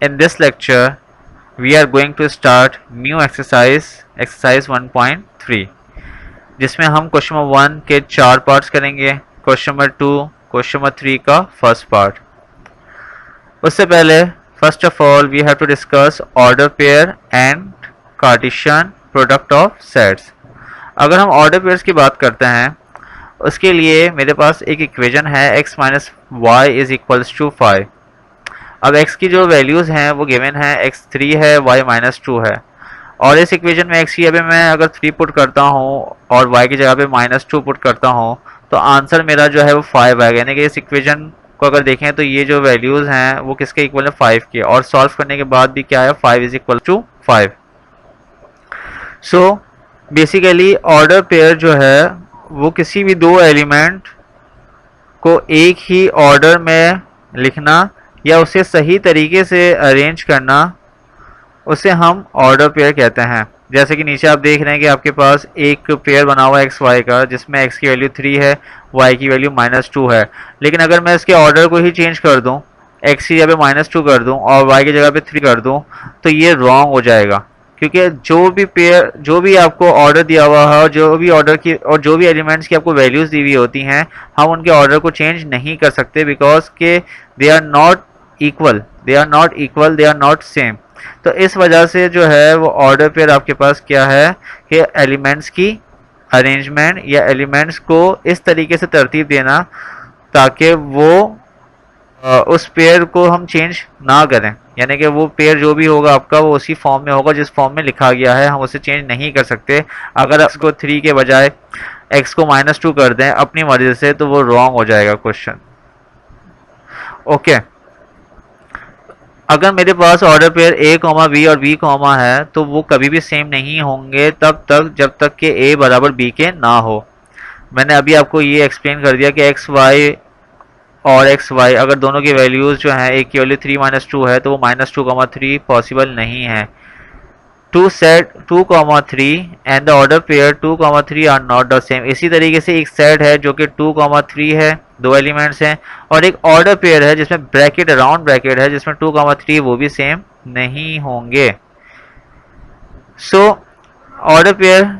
In this lecture, we are going to start new exercise 1.3, जिसमें हम question number 1 के 4 parts करेंगे, question number 2, question number 3 का first part. उससे पहले first of all we have to discuss order pair and Cartesian product of sets. अगर हम order pairs की बात करते हैं, उसके लिए मेरे पास एक इक्वेशन है x minus Y is equals to 5। अब x की जो वैल्यूज़ हैं वो गिवन है, x3 है, y माइनस 2 है, और इस इक्वेशन में x की जगह मैं अगर 3 पुट करता हूँ और y की जगह पे माइनस 2 पुट करता हूँ तो आंसर मेरा जो है वो 5 आएगा। यानी कि इस इक्वेशन को अगर देखें तो ये जो वैल्यूज़ हैं वो किसके इक्वल है, 5 के, और सॉल्व करने के बाद भी क्या है, 5 is equal to 5। So basically order pair जो है वो किसी भी दो एलिमेंट को एक ही ऑर्डर में लिखना या उसे सही तरीके से अरेंज करना, उसे हम ऑर्डर पेयर कहते हैं। जैसे कि नीचे आप देख रहे हैं कि आपके पास एक पेयर बना हुआ है एक्स वाई का, जिसमें x की वैल्यू 3 है, y की वैल्यू -2 है। लेकिन अगर मैं इसके ऑर्डर को ही चेंज कर दूं, x की जगह पे -2 कर दूं और y की जगह पे 3 कर दूं, तो ये रॉन्ग हो जाएगा, क्योंकि जो भी आपको ऑर्डर दिया हुआ है और जो भी ऑर्डर की और जो भी एलिमेंट्स की आपको वैल्यूज दी हुई होती हैं, हम उनके ऑर्डर को चेंज नहीं कर सकते, बिकॉज के they are not equal, they are not same. तो इस वजह से जो है वो ऑर्डर पेयर आपके पास क्या है कि एलिमेंट्स की अरेंजमेंट या एलिमेंट्स को इस तरीके से तरतीब देना ताकि वो उस पेयर को हम चेंज ना करें। यानी कि वो पेयर जो भी होगा आपका वो उसी फॉर्म में होगा जिस फॉर्म में लिखा गया है, हम उसे चेंज नहीं कर सकते। अगर x को 3 के बजाय x को -2 कर दें अपनी मर्जी से तो वो रॉन्ग हो जाएगा क्वेश्चन। ओके, अगर मेरे पास ऑर्डर पेयर a, b और b, है तो वो कभी भी सेम नहीं होंगे तब तक जब तक कि a बराबर b के ना हो। मैंने अभी आपको ये एक्सप्लेन कर दिया कि एक्स वाई और एक्स वाई अगर दोनों की वैल्यूज जो हैं, एक की वैल्यू 3 -2 है तो वो -2, 3 पॉसिबल नहीं है। 2 set 2, 3 and the order pair 2, 3 are not the same. इसी तरीके से एक सेट है जो कि 2, 3 है, दो एलिमेंट्स हैं, और एक ऑर्डर पेयर है जिसमें ब्रैकेट राउंड ब्रैकेट है जिसमें 2, 3 वो भी सेम नहीं होंगे। सो ऑर्डर पेयर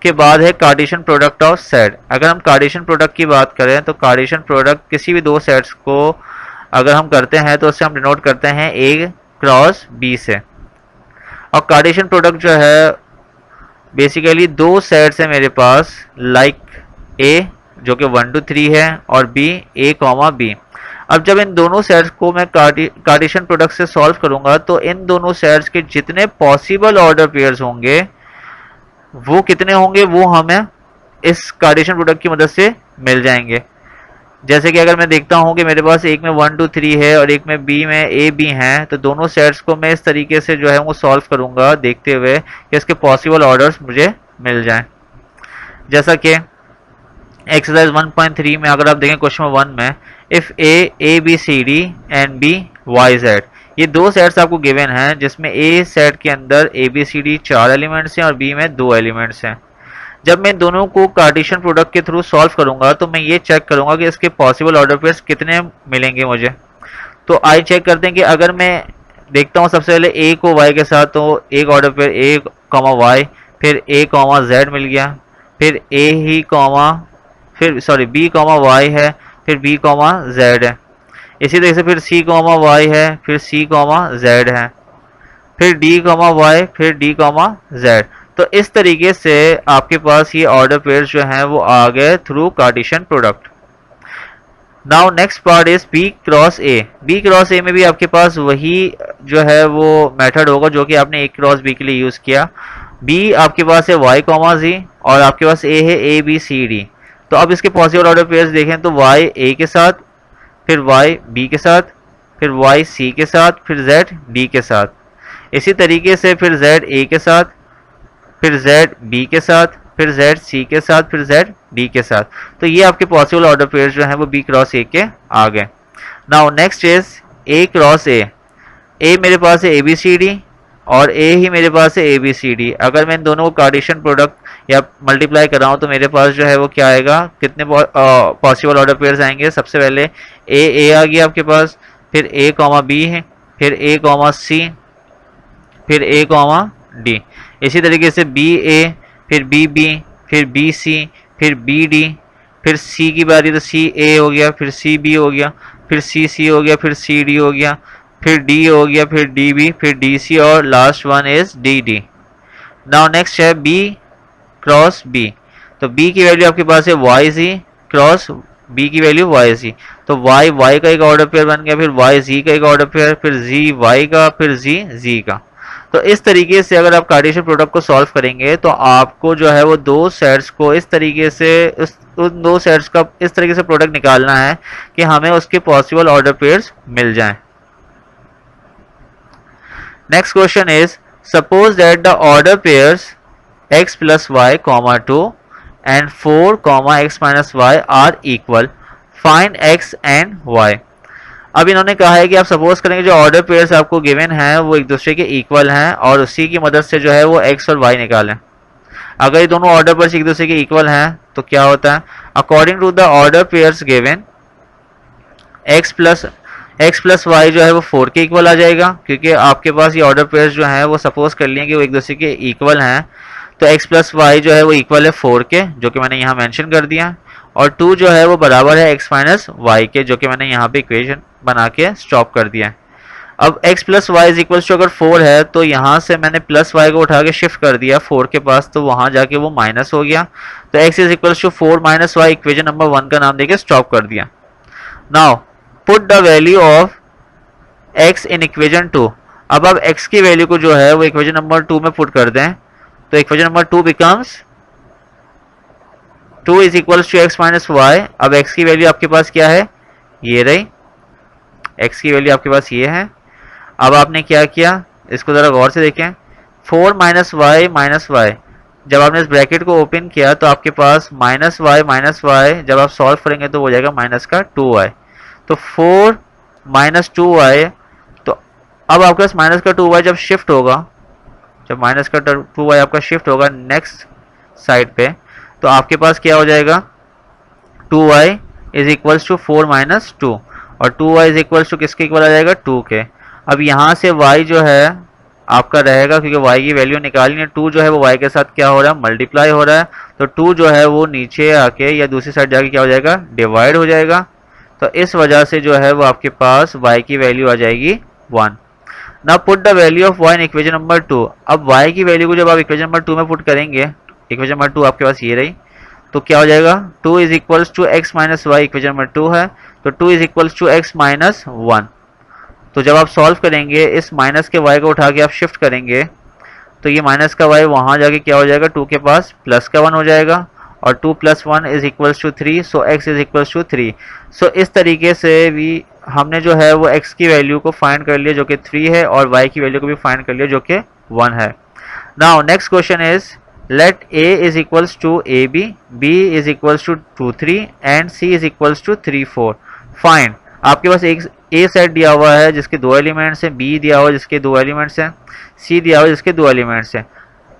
के बाद है कार्टेशियन प्रोडक्ट ऑफ सेट। अगर हम कार्टेशियन प्रोडक्ट की बात करें तो कार्टेशियन प्रोडक्ट किसी भी दो सेट्स को अगर हम करते हैं तो उससे हम डिनोट करते हैं a क्रॉस b से। और कार्टेशियन प्रोडक्ट जो है बेसिकली दो सेट्स है मेरे पास, लाइक a जो कि 1 to 3 है और b a, b। अब जब इन दोनों सेट्स को मैं कार्टेशियन प्रोडक्ट से सॉल्व करूंगा तो इन दोनों सेट्स के जितने पॉसिबल ऑर्डर पेयर्स होंगे वो कितने होंगे, वो हमें इस कार्टेशियन प्रोडक्ट की मदद से मिल जाएंगे। जैसे कि अगर मैं देखता हूं कि मेरे पास एक में 1 to 3 है और एक में b में a b हैं, तो दोनों सेट्स को मैं इस तरीके से जो है वो सॉल्व करूंगा देखते हुए कि इसके पॉसिबल ऑर्डर्स मुझे मिल जाएं। जैसा कि एक्सरसाइज 1.3 में अगर आप देखें क्वेश्चन 1 में, if a b c d and b y z, ये दो सेट्स आपको गिवन हैं जिसमें a सेट के अंदर a b c d 4 elements हैं और b में 2 एलिमेंट्स हैं। जब मैं दोनों को कार्टेशियन प्रोडक्ट के थ्रू सॉल्व करूंगा तो मैं ये चेक करूंगा कि इसके पॉसिबल ऑर्डर पेयर्स कितने मिलेंगे मुझे। तो आई चेक करते हैं कि अगर मैं देखता हूँ सबसे पहले a को y के साथ, तो एक ऑर्डर पेयर a, y, फिर a, z मिल गया, फिर a ही b, y है, फिर b, z है। इसी तरह से फिर c, y है, फिर c, z है, फिर d, y, फिर d, z। तो इस तरीके से आपके पास ये ऑर्डर पेयर्स जो हैं वो आ गए through Cartesian product. Now next part is b cross a। b cross a में भी आपके पास वही जो है वो मेथड होगा जो कि आपने a क्रॉस b के लिए यूज किया। b आपके पास है y, z और आपके पास a है a b c d। तो अब इसके पॉसिबल ऑर्डर पेयर्स देखें तो y a के साथ, फिर y b के साथ, फिर y c के साथ, फिर z d के साथ। इसी तरीके से फिर z a के साथ, फिर z b के साथ, फिर z c के साथ, फिर z d के साथ। तो ये आपके पॉसिबल ऑर्डर पेयर्स जो हैं वो b क्रॉस a के आ गए। Now next is a cross a। a मेरे पास है a b c d और a ही मेरे पास है a b c d। अगर मैं इन दोनों को कार्टेशियन प्रोडक्ट या मल्टीप्लाई कर रहा हूँ तो मेरे पास जो है वो क्या आएगा, कितने पॉसिबल ऑर्डर पेयर्स आएंगे। सबसे पहले a आ गया आपके पास, फिर a, b है, फिर ए कॉमा सी, फिर ए कॉमा डी। इसी तरीके से बी ए, फिर बी बी, फिर बी सी, फिर बी डी, फिर सी की बारी तो सी ए हो गया, फिर सी बी हो गया, फिर सी सी हो गया, फिर सी डी हो गया, फिर डी हो गया, फिर डी बी, फिर डी सी और last one is D D. Now next है बी क्रॉस बी। तो बी की वैल्यू आपके पास है वाई जी क्रॉस बी की वैल्यू वाई जी। तो वाई वाई का एक ऑर्डर पेयर बन गया, फिर वाई जी का एक ऑर्डर पेयर, फिर जी वाई का, फिर जी जी का। तो इस तरीके से अगर आप कार्टेशियन प्रोडक्ट को सॉल्व करेंगे तो आपको जो है वो दो सेट्स को इस तरीके से उन दो सेट्स का इस तरीके से प्रोडक्ट निकालना है कि हमें उसके पॉसिबल ऑर्डर पेयर्स मिल जाएं। Next question is suppose that the order pairs x plus y comma 2 and 4 comma x minus y are equal, find x and y। अब इन्होंने कहा है कि आप सपोज करेंगे जो ऑर्डर पेयर्स आपको गिवन हैं वो एक दूसरे के इक्वल हैं और उसी की मदद से जो है वो x और y निकालें। अगर ये दोनों ऑर्डर पेयर्स एक दूसरे के इक्वल हैं तो क्या होता है, according to the order pairs given x plus Y जो है वो 4 के इक्वल आ जाएगा, क्योंकि आपके पास ये ऑर्डर पेयर्स जो हैं वो सपोज कर लिए कि वो एक दूसरे के इक्वल हैं। तो x प्लस वाई जो है वो इक्वल है 4 के, जो कि मैंने यहाँ मेंशन कर दिया, और 2 जो है वो बराबर है x माइनस वाई के, जो कि मैंने यहाँ पे इक्वेशन बना के स्टॉप कर दिया। अब x plus Y is equal to अगर 4 है तो यहाँ से मैंने प्लस वाई को उठा के शिफ्ट कर दिया 4 के पास, तो वहाँ जाके वो माइनस हो गया। तो x is equal to 4 minus Y, equation number 1 का नाम देके स्टॉप कर दिया। Now put the value of x in equation 2। अब आप x की वैल्यू को जो है वो इक्वेशन नंबर 2 में पुट कर दें, तो equation number 2 becomes 2 is equal to X minus Y. अब x की वैल्यू आपके पास क्या है, ये रही, x की वैल्यू आपके पास ये है। अब आपने क्या किया, इसको जरा गौर से देखें, 4 माइनस वाई, जब आपने इस ब्रैकेट को ओपन किया तो आपके पास माइनस वाई जब आप सॉल्व करेंगे तो हो जाएगा माइनस का 2y। तो 4 माइनस 2y, तो अब आपके पास माइनस का 2y जब शिफ्ट होगा, जब माइनस का 2y आपका शिफ्ट होगा नेक्स्ट साइड पे, तो आपके पास क्या हो जाएगा, 2y is equals to 4 minus 2, और 2y इज इक्वल्स टू किसके इक्वल आ जाएगा, 2 के। अब यहाँ से y जो है आपका रहेगा, क्योंकि y की वैल्यू निकालनी है, 2 जो है वो y के साथ क्या हो रहा है, मल्टीप्लाई हो रहा है, तो 2 जो है वो नीचे आके या दूसरी साइड जाके क्या हो जाएगा, डिवाइड हो जाएगा। तो इस वजह से जो है वो आपके पास y की वैल्यू आ जाएगी 1। Now put the value of y in equation number 2। अब y की वैल्यू को जब आप इक्वेशन नंबर 2 में पुट करेंगे, इक्वेशन नंबर 2 आपके पास ये रही, तो क्या हो जाएगा, 2 is equals to X minus Y, equation number 2 है, तो 2 is equals to X minus 1। तो जब आप सॉल्व करेंगे इस माइनस के y को उठा के आप शिफ्ट करेंगे, तो ये माइनस का y वहाँ जाके क्या हो जाएगा, 2 के पास प्लस का 1 हो जाएगा, और 2 plus 1 is equals to 3, so x is equals to 3। So इस तरीके से भी हमने जो है वो x की वैल्यू को फाइंड कर लिया जो कि 3 है, और y की वैल्यू को भी फाइंड कर लिया जो कि 1 है। Now next question is let a is equals to ab, b is equals to 2 3 and c is equals to 3 4। Find, आपके पास एक a सेट दिया हुआ है जिसके 2 एलिमेंट्स हैं, b दिया हुआ है जिसके 2 एलिमेंट्स हैं, c दिया हुआ है जिसके 2 एलिमेंट्स हैं।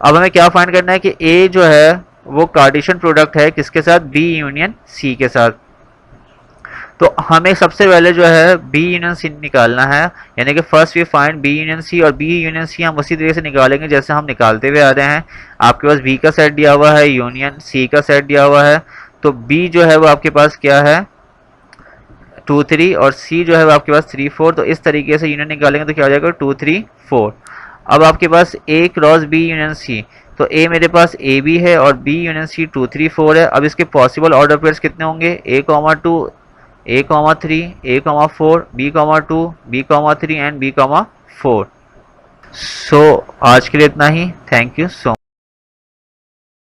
अब हमें क्या फाइंड करना है कि a जो है वो कार्टेशियन प्रोडक्ट है किसके साथ, b यूनियन c के साथ। तो हमें सबसे पहले जो है b यूनियन c निकालना है, यानी कि first we find b union c, और b यूनियन c हम उसी तरीके से निकालेंगे जैसे हम निकालते हुए आ रहे हैं। आपके पास b का सेट दिया हुआ है, यूनियन c का सेट दिया हुआ है, तो b जो है वो आपके पास क्या है 2 3, और c जो है वो आपके पास 3 4। तो इस तरीके से यूनियन निकालेंगे तो क्या हो जाएगा 2 3 4। अब आपके पास a cross b union c, तो a मेरे पास a b है और b यूनियन c 2 3 4 है। अब इसके पॉसिबल ऑर्डर पेयर्स कितने होंगे, a 2 a 3 a 4 b 2 b 3 and b 4। सो आज के लिए इतना ही, थैंक यू सो